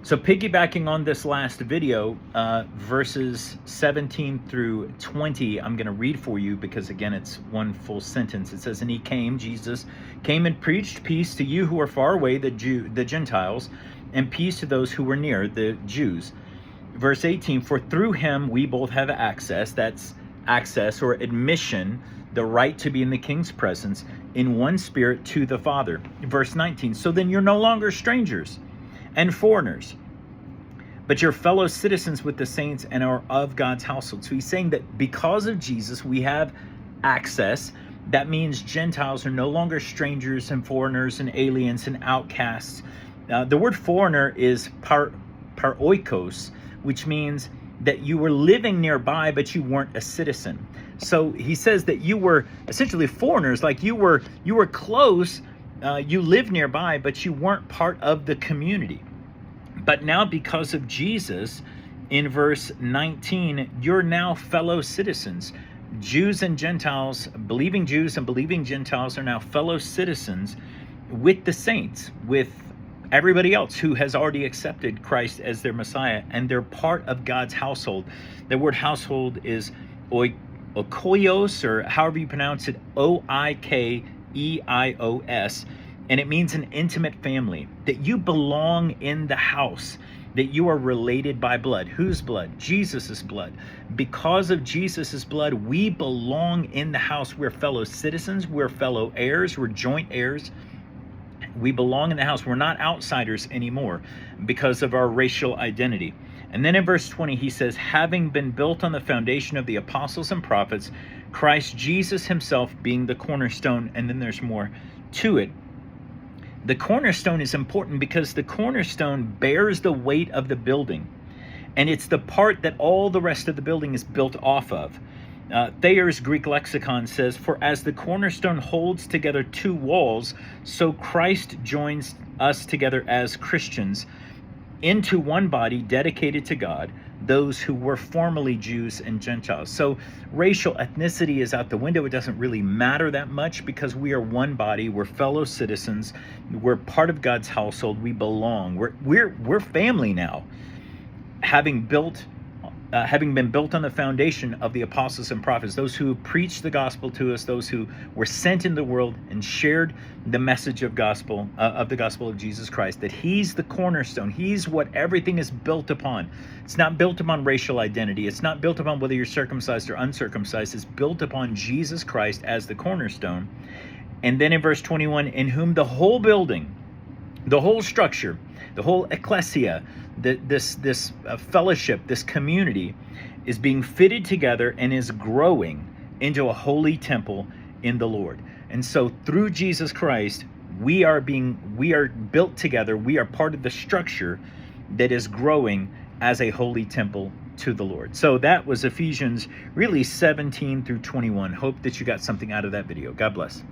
So piggybacking on this last video, verses 17 through 20, I'm going to read for you because, again, it's one full sentence. It says, "And he came," Jesus came, "and preached peace to you who are far away, the Gentiles, and peace to those who were near, the Jews." Verse 18, "For through him we both have access," that's access or admission, the right to be in the king's presence, "in one spirit to the Father." Verse 19, "So then you're no longer strangers and foreigners, but you're fellow citizens with the saints and are of God's household." So he's saying that because of Jesus, we have access. That means Gentiles are no longer strangers and foreigners and aliens and outcasts. The word foreigner is paroikos, which means that you were living nearby, but you weren't a citizen. So he says that you were essentially foreigners, like you were close, you lived nearby, but you weren't part of the community. But now, because of Jesus, in verse 19, you're now fellow citizens. Jews and Gentiles, believing Jews and believing Gentiles are now fellow citizens with the saints, with everybody else who has already accepted Christ as their Messiah, and they're part of God's household. The word household is oikoios, or however you pronounce it, Oikeos, and it means an intimate family, that you belong in the house, that you are related by blood. Whose blood? Jesus's blood. Because of Jesus's blood, we belong in the house. We're fellow citizens, we're fellow heirs, we're joint heirs. We belong in the house. We're not outsiders anymore because of our racial identity. And then in verse 20, he says, "Having been built on the foundation of the apostles and prophets, Christ Jesus himself being the cornerstone." And then there's more to it. The cornerstone is important because the cornerstone bears the weight of the building, and it's the part that all the rest of the building is built off of. Thayer's Greek lexicon says, "For as the cornerstone holds together two walls, so Christ joins us together as Christians into one body dedicated to God, those who were formerly Jews and Gentiles." So racial ethnicity is out the window. It doesn't really matter that much because we are one body. We're fellow citizens. We're part of God's household. We belong. We're family now, having been built on the foundation of the apostles and prophets, those who preached the gospel to us, those who were sent in the world and shared the message of the gospel of Jesus Christ, that he's the cornerstone. He's what everything is built upon. It's not built upon racial identity. It's not built upon whether you're circumcised or uncircumcised. It's built upon Jesus Christ as the cornerstone. And then in verse 21, "In whom the whole building," the whole structure, the whole ecclesia, this fellowship, this community, is being fitted together and is growing into a holy temple in the Lord. And so through Jesus Christ, we are built together. We are part of the structure that is growing as a holy temple to the Lord. So that was Ephesians really 17 through 21. Hope that you got something out of that video. God bless.